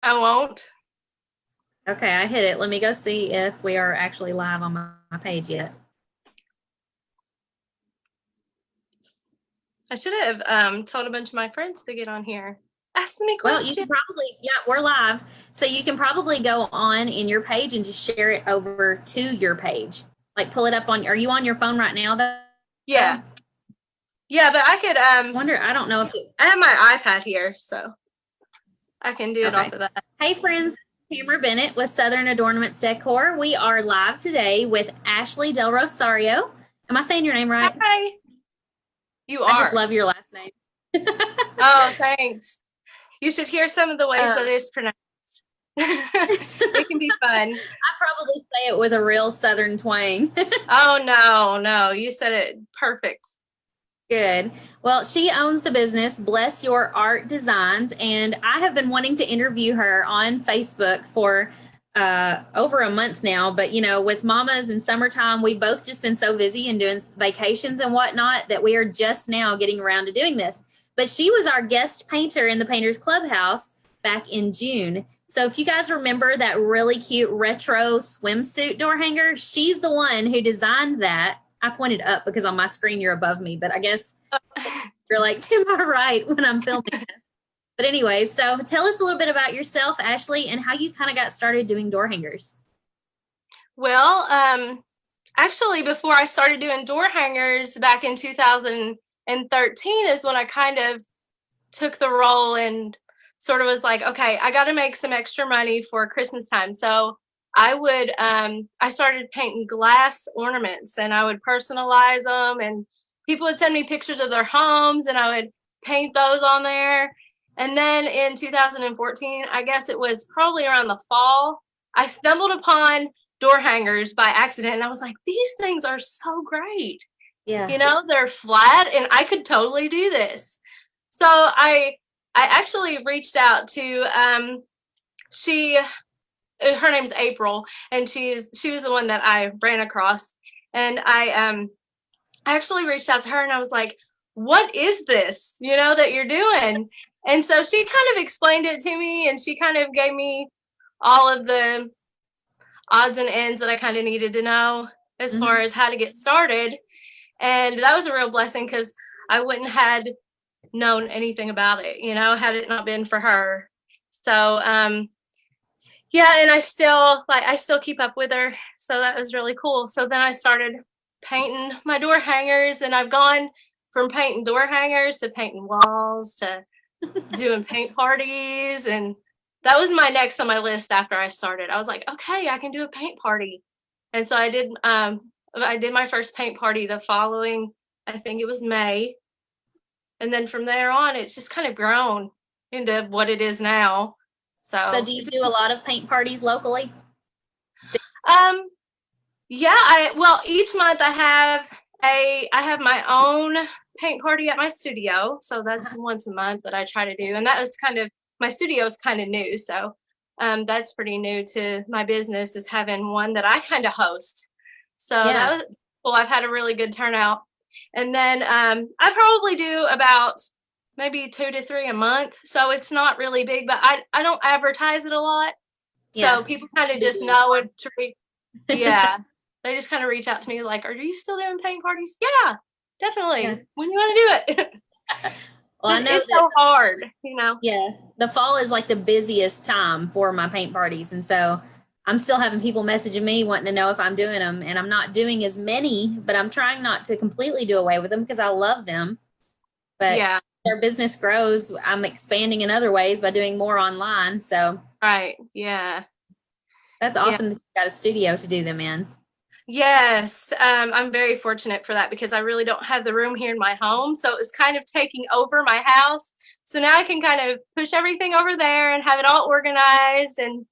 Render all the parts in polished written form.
I won't. Okay, I hit it. Let me go see if we are actually live on my page yet. I should have told a bunch of my friends to get on here. Ask me Well, you questions. can probably, yeah, we're live. So you can probably go on in your page and just share it over to your page. Like pull it up on, are you on your phone right now though? Yeah. Yeah, but I could I don't know if I have my iPad here, so I can do it okay. off of that. Hey friends, Tamara Bennett with Southern Adornments Decor. We are live today with Ashley DelRosario. Am I saying your name right? Hi. You I just are. love your last name. Oh, thanks. You should hear some of the ways that it's pronounced. It can be fun. I probably say it with a real Southern twang. Oh, no. You said it perfect. Good. Well, she owns the business Bless Your Art Designs, and I have been wanting to interview her on Facebook for over a month now. But you know, with mamas and summertime, we've both just been so busy and doing vacations and whatnot that we are just now getting around to doing this. But she was our guest painter in the Painters Clubhouse back in June. So if you guys remember that really cute retro swimsuit door hanger, she's the one who designed that. I pointed up because on my screen you're above me, but I guess you're like to my right when I'm filming this. But anyway, so tell us a little bit about yourself, Ashley, and how you kind of got started doing door hangers. Well, actually, before I started doing door hangers back in 2013 is when I kind of took the role and sort of was like, okay, I got to make some extra money for Christmas time. So I started painting glass ornaments and I would personalize them and people would send me pictures of their homes and I would paint those on there. And then in 2014, I guess it was probably around the fall, I stumbled upon door hangers by accident and I was like, these things are so great. Yeah. You know, they're flat and I could totally do this. So I actually reached out to her name's April, and she was the one that I ran across. And I actually reached out to her and I was like, what is this, you know, that you're doing? And so she kind of explained it to me and she kind of gave me all of the odds and ends that I kind of needed to know as far as how to get started. And that was a real blessing because I wouldn't had known anything about it, you know, had it not been for her. So yeah, and I still keep up with her. So that was really cool. So then I started painting my door hangers and I've gone from painting door hangers to painting walls to doing paint parties. And that was my next on my list after I started. I was like, okay, I can do a paint party. And so I did my first paint party the following, I think it was May. And then from there on, it's just kind of grown into what it is now. So do you do a lot of paint parties locally? Yeah, each month I have my own paint party at my studio. So that's once a month that I try to do. And that was my studio is kind of new. So that's pretty new to my business, is having one that I kind of host. So that was cool. I've had a really good turnout. And then I probably do about maybe 2 to 3 a month. So it's not really big, but I don't advertise it a lot. So people kind of just know it. Yeah. They just kind of reach out to me like, are you still doing paint parties? Yeah, definitely. Yeah. When you want to do it. Well, I know it's so hard, you know? Yeah. The fall is like the busiest time for my paint parties. And so I'm still having people messaging me wanting to know if I'm doing them, and I'm not doing as many, but I'm trying not to completely do away with them because I love them. But yeah, their business grows. I'm expanding in other ways by doing more online. So right. Yeah. That's awesome that you got a studio to do them in. Yes. I'm very fortunate for that because I really don't have the room here in my home. So it was kind of taking over my house. So now I can kind of push everything over there and have it all organized. And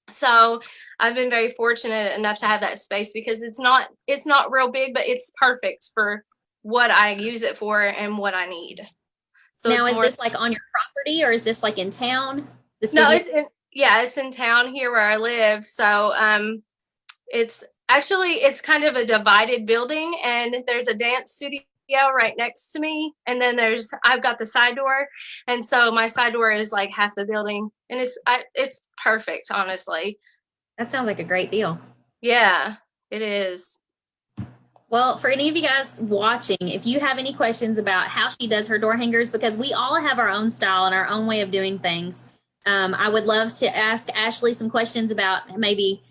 so I've been very fortunate enough to have that space because it's not real big, but it's perfect for what I use it for and what I need. So now, is this like on your property or is this like in town? No, it's in town here where I live. So it's kind of a divided building, and there's a dance studio patio right next to me, and then I've got the side door, and so my side door is like half the building, and it's perfect, honestly. That sounds like a great deal. Yeah, it is. Well, for any of you guys watching, if you have any questions about how she does her door hangers, because we all have our own style and our own way of doing things, I would love to ask Ashley some questions about maybe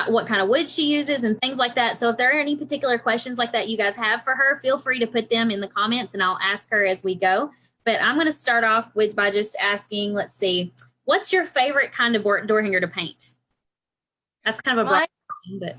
what kind of wood she uses and things like that. So if there are any particular questions like that you guys have for her, feel free to put them in the comments and I'll ask her as we go. But I'm going to start off by just asking, let's see, what's your favorite kind of door hanger to paint? That's kind of a broad question, but...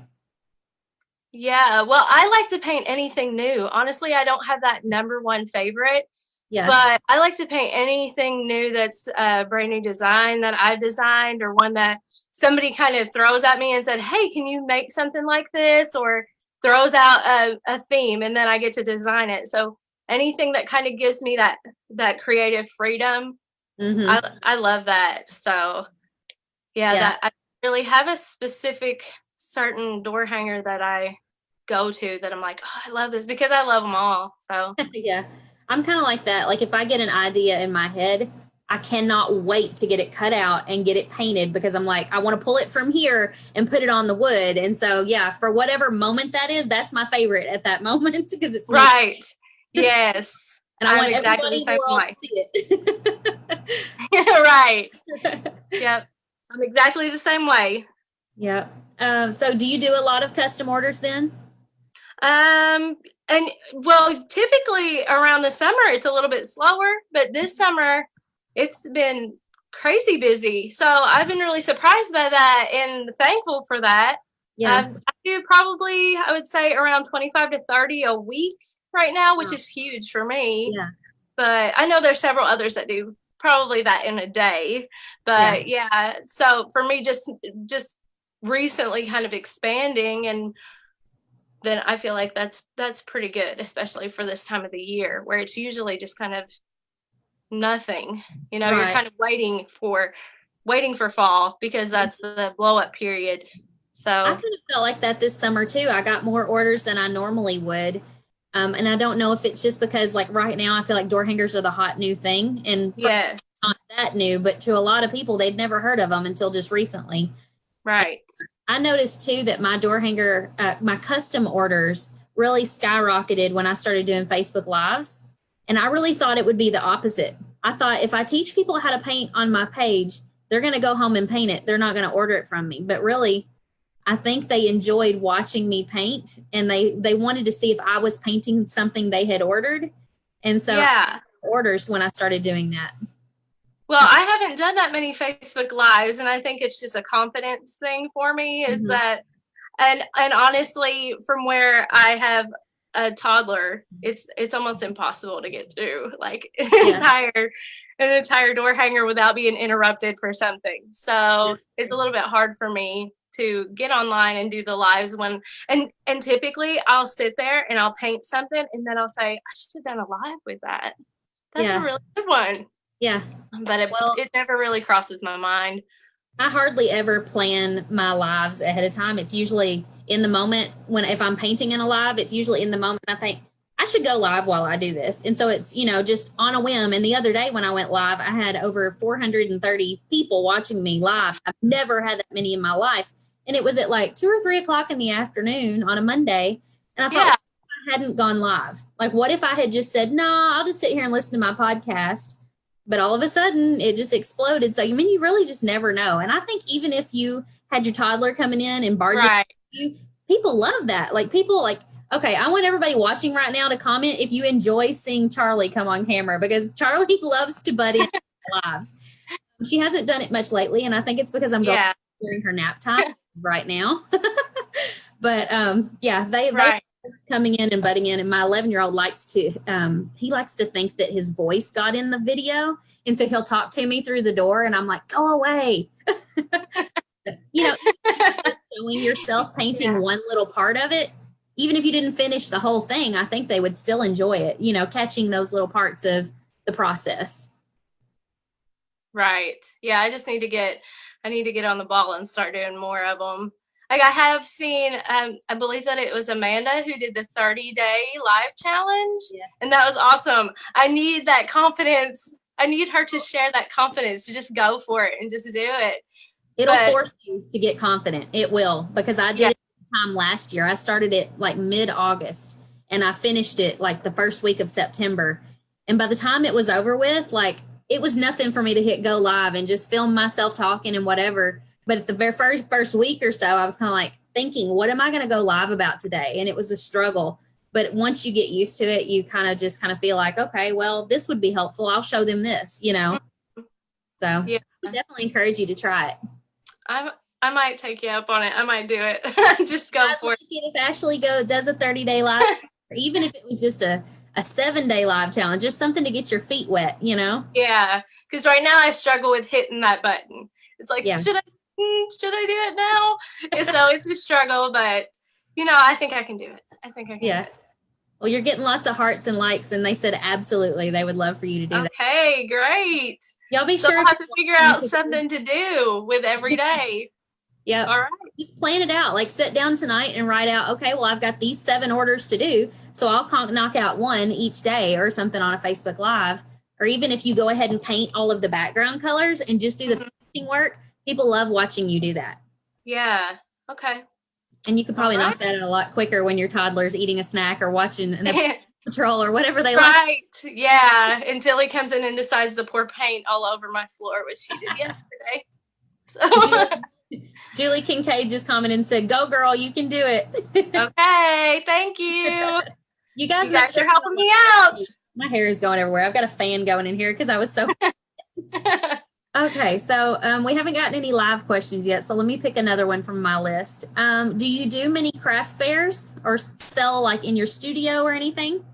Yeah, well, I like to paint anything new. Honestly, I don't have that number one favorite. Yeah. But I like to paint anything new that's a brand new design that I've designed, or one that somebody kind of throws at me and said, hey, can you make something like this? Or throws out a theme, and then I get to design it. So anything that kind of gives me that creative freedom, I love that. So yeah, that I really have a specific certain door hanger that I go to that I'm like, oh, I love this, because I love them all. So yeah, I'm kind of like that. Like if I get an idea in my head, I cannot wait to get it cut out and get it painted, because I'm like, I want to pull it from here and put it on the wood. And so, yeah, for whatever moment that is, that's my favorite at that moment, because it's right. Yes. And I want everybody in the world to see it. Right. Yep. I'm exactly the same way. Yep. So do you do a lot of custom orders then? And well, typically around the summer, it's a little bit slower, but this summer it's been crazy busy. So I've been really surprised by that and thankful for that. Yeah. I do probably, I would say, around 25 to 30 a week right now, which is huge for me. Yeah. But I know there's several others that do probably that in a day. But yeah, so for me, just recently kind of expanding, and then I feel like that's pretty good, especially for this time of the year where it's usually just kind of nothing, you know. You're kind of waiting for fall, because that's the blow up period. So I kind of felt like that this summer too. I got more orders than I normally would. And I don't know if it's just because, like, right now I feel like door hangers are the hot new thing, and yes, not that new, but to a lot of people, they'd never heard of them until just recently. Right. I noticed too that my door hanger, my custom orders really skyrocketed when I started doing Facebook Lives. And I really thought it would be the opposite. I thought if I teach people how to paint on my page, they're going to go home and paint it. They're not going to order it from me. But really, I think they enjoyed watching me paint, and they wanted to see if I was painting something they had ordered. And so orders when I started doing that. Well, I haven't done that many Facebook Lives, and I think it's just a confidence thing for me, is that, and honestly, from where I have a toddler, it's almost impossible to get through like an entire door hanger without being interrupted for something. So it's a little bit hard for me to get online and do the lives when, and typically I'll sit there and I'll paint something, and then I'll say, I should have done a live with that. That's a really good one. Yeah. But it never really crosses my mind. I hardly ever plan my lives ahead of time. It's usually in the moment if I'm painting in a live, it's usually in the moment I think I should go live while I do this. And so it's, just on a whim. And the other day when I went live, I had over 430 people watching me live. I've never had that many in my life. And it was at like 2 or 3 o'clock in the afternoon on a Monday. And I thought, what if I hadn't gone live? Like, what if I had just said, no, I'll just sit here and listen to my podcast? But all of a sudden, it just exploded. So, you really just never know. And I think even if you had your toddler coming in and barging you, people love that. Like, people okay, I want everybody watching right now to comment if you enjoy seeing Charlie come on camera, because Charlie loves to butt in lives. She hasn't done it much lately, and I think it's because I'm going during her nap time right now. But, they coming in and butting in, and my 11-year-old likes to think that his voice got in the video, and so he'll talk to me through the door, and I'm like, go away. Showing yourself painting one little part of it, even if you didn't finish the whole thing, I think they would still enjoy it, catching those little parts of the process. Right. Yeah, I need to get on the ball and start doing more of them. Like I have seen, I believe that it was Amanda who did the 30-day live challenge. Yeah. And that was awesome. I need that confidence. I need her to share that confidence to just go for it and just do it. It'll force you to get confident. It will, because I did it time last year. I started it like mid-August and I finished it like the first week of September. And by the time it was over with, like it was nothing for me to hit go live and just film myself talking and whatever. But at the very first week or so, I was kind of like thinking, what am I going to go live about today? And it was a struggle. But once you get used to it, you kind of feel like, okay, well, this would be helpful. I'll show them this, you know? So yeah. I definitely encourage you to try it. I might take you up on it. I might do it. Just go for it. If Ashley does a 30-day live, or even if it was just a 7-day live challenge, just something to get your feet wet, you know? Yeah. Because right now I struggle with hitting that button. It's like, should I do it now? And so it's a struggle, but you know, I think I can do it. I think I can do it. Well, you're getting lots of hearts and likes, and they said absolutely they would love for you to do that. Okay, great. Y'all be so sure I'll have to figure out something to do with every day. Yeah. All right. Just plan it out. Like sit down tonight and write out, okay, well, I've got these 7 orders to do. So I'll knock out 1 each day or something on a Facebook Live. Or even if you go ahead and paint all of the background colors and just do the finishing work, people love watching you do that. Yeah. Okay. And you could probably knock that out a lot quicker when your toddler's eating a snack or watching an episode of Patrol or whatever they like. Right. Yeah. Until he comes in and decides to pour paint all over my floor, which he did yesterday. So Julie Kincaid just commented and said, "Go girl, you can do it." Okay. Thank you. You guys are helping me out. My hair is going everywhere. I've got a fan going in here because I was so Okay, so we haven't gotten any live questions yet, so let me pick another one from my list. Do you do many craft fairs or sell like in your studio or anything?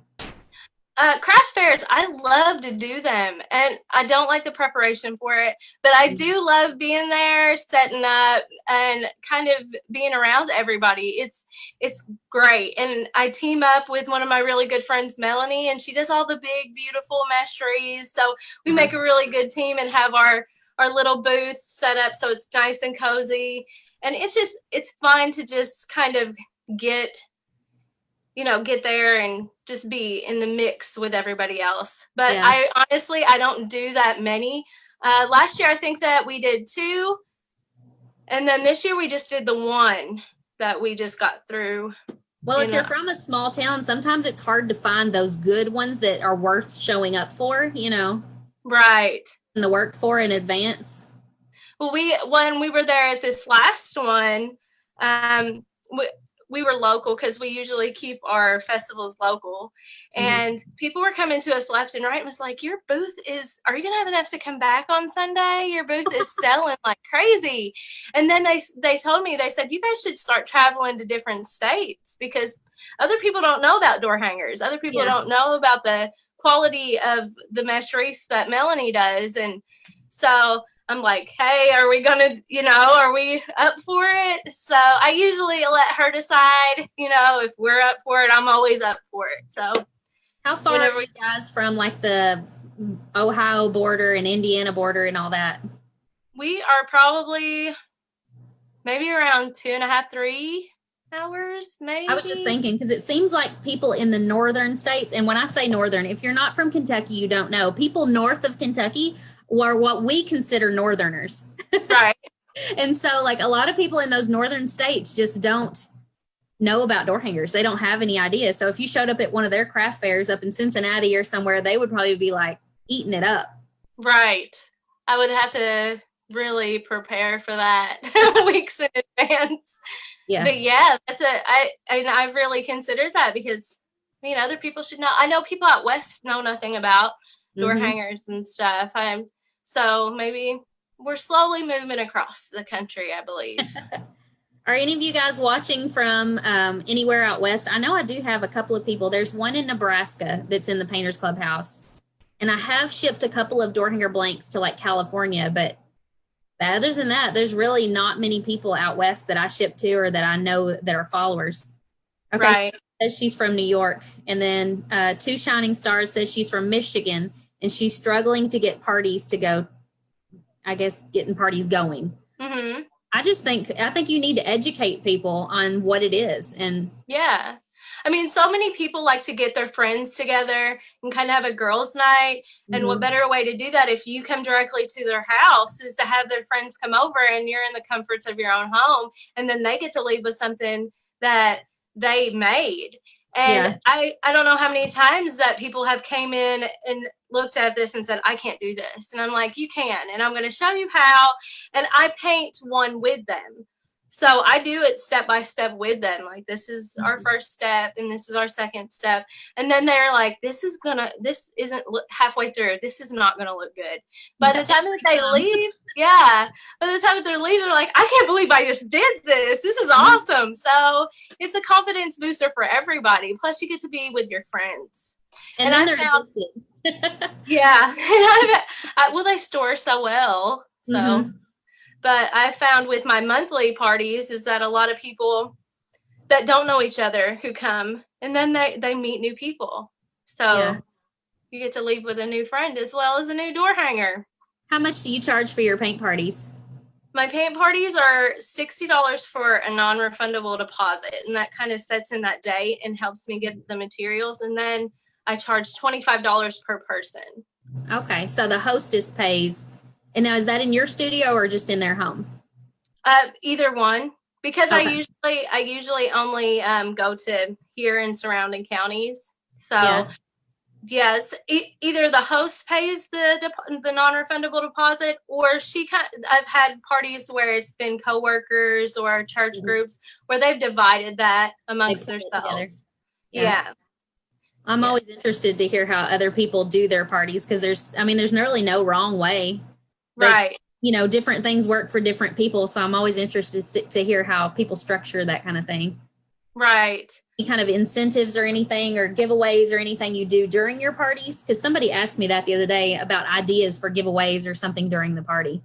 Craft fairs, I love to do them, and I don't like the preparation for it, but I do love being there, setting up, and kind of being around everybody. It's great, and I team up with one of my really good friends, Melanie, and she does all the big, beautiful mesh trees, so we make a really good team and have our little booth set up so it's nice and cozy, and it's fun to just kind of get there and just be in the mix with everybody else. But I honestly don't do that many. Last year, I think that we did 2. And then this year we just did the 1 that we just got through. Well, if you're from a small town, sometimes it's hard to find those good ones that are worth showing up for, you know. Right. And the work for in advance. Well, when we were there at this last one, we were local because we usually keep our festivals local, and people were coming to us left and right and was like, your booth are you gonna have enough to come back on Sunday? Your booth is selling like crazy. And then they told me, they said, you guys should start traveling to different states because other people don't know about door hangers. Other people don't know about the quality of the mesh wreaths that Melanie does. And so I'm like, hey, are we up for it? So I usually let her decide, if we're up for it. I'm always up for it. So how far are you guys from like the Ohio border and Indiana border and all that? We are probably maybe around 2.5, 3 hours, maybe. I was just thinking, because it seems like people in the northern states, and when I say northern, if you're not from Kentucky, you don't know. People north of Kentucky are what we consider northerners. Right. And so like a lot of people in those northern states just don't know about door hangers. They don't have any idea. So if you showed up at one of their craft fairs up in Cincinnati or somewhere, they would probably be like eating it up. Right. I would have to really prepare for that weeks in advance. Yeah. But yeah, I've really considered that because other people should know. I know people out west know nothing about door hangers and stuff. So maybe we're slowly moving across the country, I believe. Are any of you guys watching from anywhere out west? I know I do have a couple of people. There's one in Nebraska that's in the Painters Clubhouse. And I have shipped a couple of door hanger blanks to like California, but other than that, there's really not many people out west that I ship to or that I know that are followers. Okay. Right. Says she's from New York. And then Two Shining Stars says she's from Michigan and she's struggling to get parties to go, I guess, getting parties going. Mm-hmm. I I think you need to educate people on what it is. And yeah. I mean, so many people like to get their friends together and kind of have a girls' night. And what better way to do that if you come directly to their house is to have their friends come over and you're in the comforts of your own home. And then they get to leave with something that they made. And I don't know how many times that people have came in and looked at this and said, I can't do this. And I'm like, you can. And I'm going to show you how. And I paint one with them. So I do it step by step with them. Like, this is our first step and this is our second step. And then they're like, this isn't halfway through. This is not going to look good. By the time that they leave, by the time that they're leaving, they're like, I can't believe I just did this. This is awesome. So it's a confidence booster for everybody. Plus you get to be with your friends. And then yeah. Well, they store so well. So. But I found with my monthly parties is that a lot of people that don't know each other who come, and then they meet new people. So you get to leave with a new friend as well as a new door hanger. How much do you charge for your paint parties? My paint parties are $60 for a non-refundable deposit, and that kind of sets in that date and helps me get the materials. And then I charge $25 per person. Okay, so the hostess pays. And now, is that in your studio or just in their home? Either one, because I usually only go to here in surrounding counties. So yes, either the host pays the non-refundable deposit, or I've had parties where it's been coworkers or church groups where they've divided that amongst themselves. Yeah. I'm always interested to hear how other people do their parties, because there's really no wrong way. Right. Different things work for different people. So I'm always interested to hear how people structure that kind of thing. Right. Any kind of incentives or anything, or giveaways or anything you do during your parties? Because somebody asked me that the other day about ideas for giveaways or something during the party.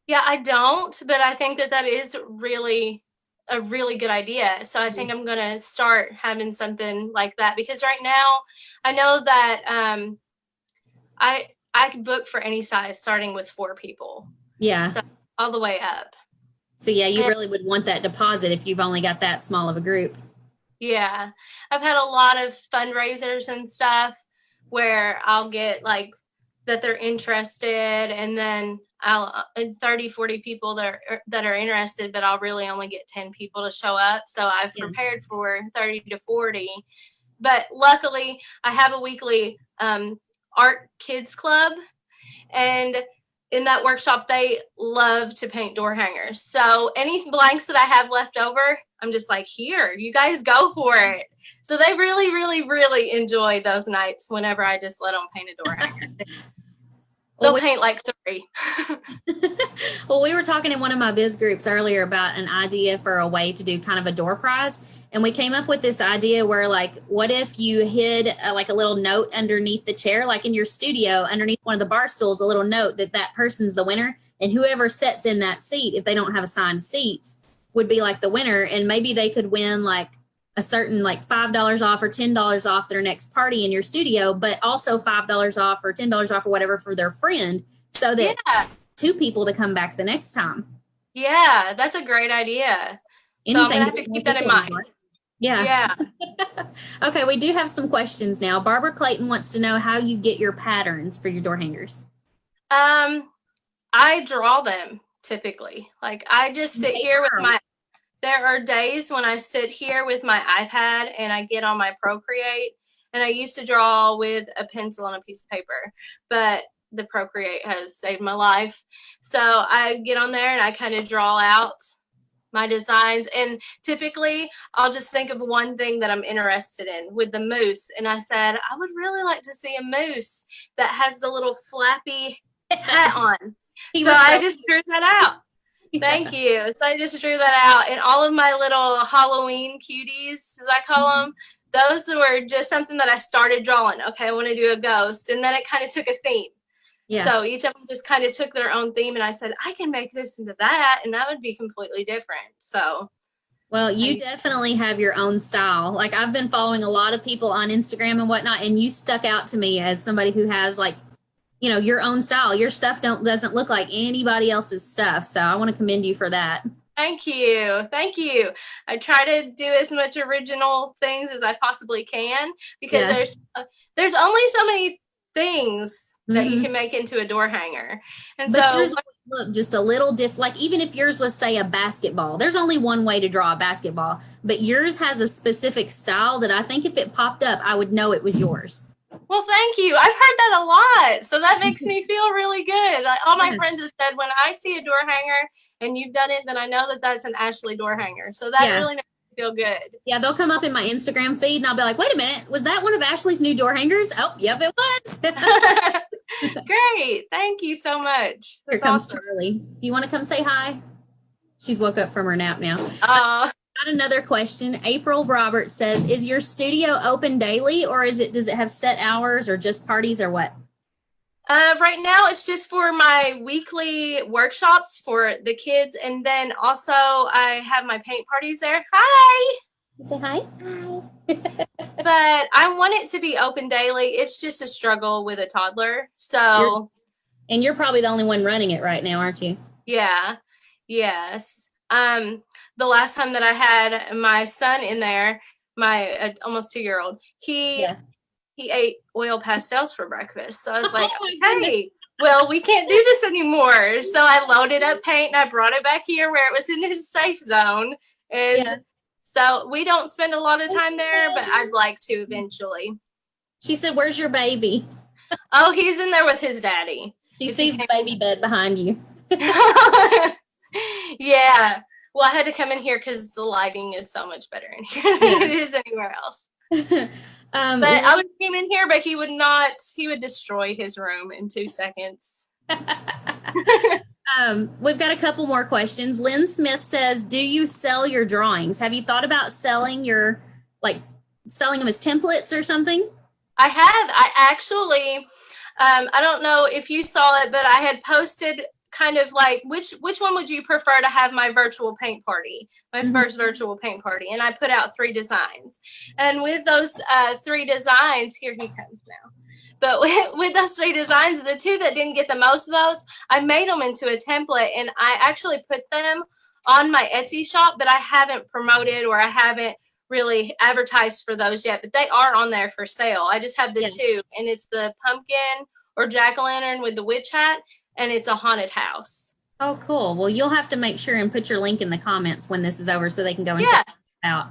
Yeah, I don't, but I think that is really a really good idea. So I think I'm going to start having something like that, because right now I know that I can book for any size starting with 4 people. Yeah. So all the way up. So you really would want that deposit if you've only got that small of a group. Yeah. I've had a lot of fundraisers and stuff where I'll get like that they're interested, and then I'll 30, 40 people that are interested, but I'll really only get 10 people to show up. So I've prepared for 30 to 40. But luckily I have a weekly art kids club, and in that workshop they love to paint door hangers. So any blanks that I have left over, I'm just like, here, you guys go for it. So they really, really, really enjoy those nights whenever I just let them paint a door hanger. They'll paint like 3. Well, we were talking in one of my biz groups earlier about an idea for a way to do kind of a door prize. And we came up with this idea where, like, what if you hid like a little note underneath the chair, like in your studio, underneath one of the bar stools, a little note that person's the winner. And whoever sits in that seat, if they don't have assigned seats, would be like the winner. And maybe they could win like a certain like $5 off or $10 off their next party in your studio, but also $5 off or $10 off or whatever for their friend, so that 2 people to come back the next time. Yeah, that's a great idea. So I'm gonna have to keep that in mind. Yeah. Okay, we do have some questions now. Barbara Clayton wants to know how you get your patterns for your door hangers. I draw them typically. Like, I just sit here with there are days when I sit here with my iPad and I get on my Procreate, and I used to draw with a pencil and a piece of paper, but the Procreate has saved my life. So I get on there and I kind of draw out my designs, and typically I'll just think of one thing that I'm interested in. With the moose, and I said, I would really like to see a moose that has the little flappy hat on. So I just drew that out. Thank you. So I just drew that out, and all of my little Halloween cuties, as I call them, those were just something that I started drawing. Okay, I want to do a ghost, and then it kind of took a theme. Yeah. So each of them just kind of took their own theme, and I said, I can make this into that, and that would be completely different. So, well, you definitely have your own style. Like, I've been following a lot of people on Instagram and whatnot, and you stuck out to me as somebody who has, like, you know, your own style. Your stuff doesn't look like anybody else's stuff. So I want to commend you for that. Thank you. Thank you. I try to do as much original things as I possibly can because Yeah. there's only so many things that you Mm-hmm. can make into a door hanger. And But so yours look just a little like even if yours was say a basketball, there's only one way to draw a basketball, but yours has a specific style that I think if it popped up, I would know it was yours. well, thank you. I've heard that a lot. So that makes me feel really good. Like, all my Yeah. friends have said when I see a door hanger and you've done it, then I know that that's an Ashley door hanger. So that Yeah. really makes me feel good. Yeah, they'll come up in my Instagram feed and I'll be like, wait a minute, was that one of Ashley's new door hangers? Oh, yep, it was. Great. Thank you so much. Here That's comes awesome. Charlie. Do you want to come say hi? She's woke up from her nap now. Got another question. April Roberts says, is your studio open daily or does it have set hours or just parties or what? Right now, it's just for my weekly workshops for the kids. And then also I have my paint parties there. Hi. You say hi? Hi. But I want it to be open daily. It's just a struggle with a toddler. So you're probably the only one running it right now, aren't you? yeah. Yes. The last time that I had my son in there, my almost 2-year-old, he ate oil pastels for breakfast. So I was like, hey, well, we can't do this anymore. So I loaded up paint and I brought it back here where it was in his safe zone. And so we don't spend a lot of time there, but I'd like to eventually. She said, where's your baby? Oh, he's in there with his daddy. She sees the baby bed behind you. Yeah. Well, I had to come in here because the lighting is so much better in here than it is anywhere else. But I would came in here, but he would destroy his room in 2 seconds. We've got a couple more questions. Lynn Smith says, do you sell your drawings? Have you thought about selling them as templates or something? I have. I actually, I don't know if you saw it, but I had posted kind of like, which one would you prefer to have my virtual paint party, my first virtual paint party? And I put out 3 designs. And with those 3 designs, here he comes now. But with those 3 designs, the 2 that didn't get the most votes, I made them into a template and I actually put them on my Etsy shop, but I haven't promoted or I haven't really advertised for those yet, but they are on there for sale. I just have the 2, and it's the pumpkin or jack-o'-lantern with the witch hat, and it's a haunted house. Oh, cool. Well, you'll have to make sure and put your link in the comments when this is over so they can go and check it out.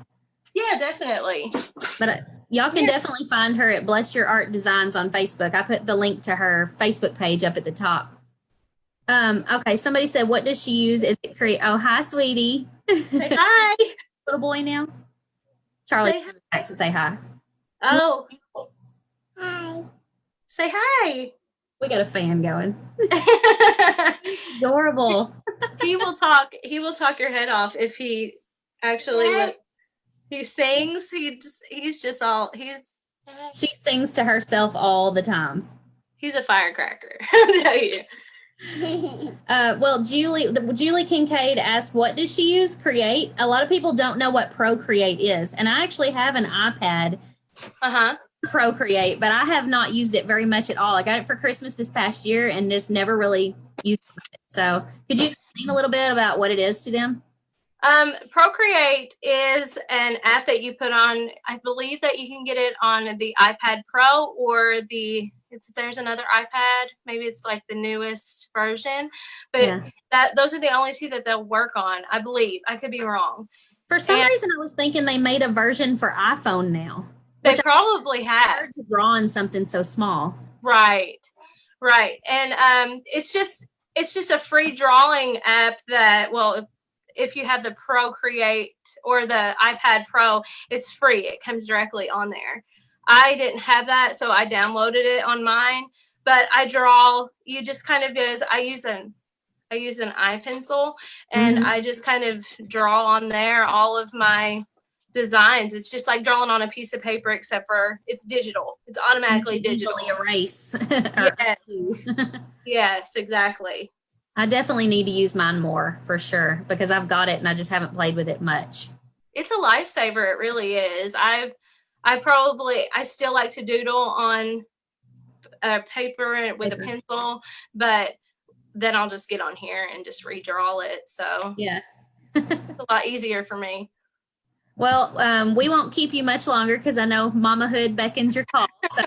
Yeah, definitely. But y'all can definitely find her at Bless Your Art Designs on Facebook. I put the link to her Facebook page up at the top. Okay, somebody said, what does she use? Is it create? Oh, hi, sweetie. Say hi. Little boy now. Charlie, back to say hi. Oh. Hi. Say hi. We got a fan going. Adorable. He will talk your head off if he actually he sings. She sings to herself all the time. He's a firecracker, I'll tell you. Well, Julie Kincaid asked, what does she use? Create. A lot of people don't know what Procreate is, and I actually have an iPad. Procreate, but I have not used it very much at all. I got it for Christmas this past year and just never really used it. So could you explain a little bit about what it is to them? Procreate is an app that you put on. I believe that you can get it on the iPad Pro or there's another iPad. Maybe it's like the newest version, but those are the only 2 that they'll work on. I believe. I could be wrong. For some reason, I was thinking they made a version for iPhone now. They probably have. To draw on something so small. Right. And it's just a free drawing app that, well, if you have the Procreate or the iPad Pro, it's free. It comes directly on there. I didn't have that, so I downloaded it on mine. But I draw. You just kind of I use an iPencil, and I just kind of draw on there all of my designs. It's just like drawing on a piece of paper, except for it's digital. It's automatically digital. Erase. Yes, exactly. I definitely need to use mine more for sure because I've got it and I just haven't played with it much. It's a lifesaver. It really is. I still like to doodle on paper with a pencil, but then I'll just get on here and just redraw it. So yeah. It's a lot easier for me. Well, we won't keep you much longer because I know mamahood beckons your call. So,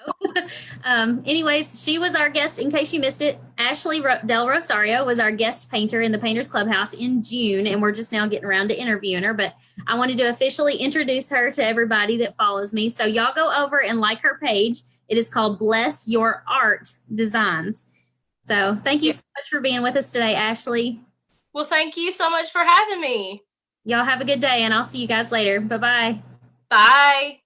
anyways, she was our guest. In case you missed it, Ashley DelRosario was our guest painter in the Painters Clubhouse in June, and we're just now getting around to interviewing her. But I wanted to officially introduce her to everybody that follows me. So y'all go over and like her page. It is called Bless Your Art Designs. So thank you so much for being with us today, Ashley. Well, thank you so much for having me. Y'all have a good day, and I'll see you guys later. Bye-bye. Bye.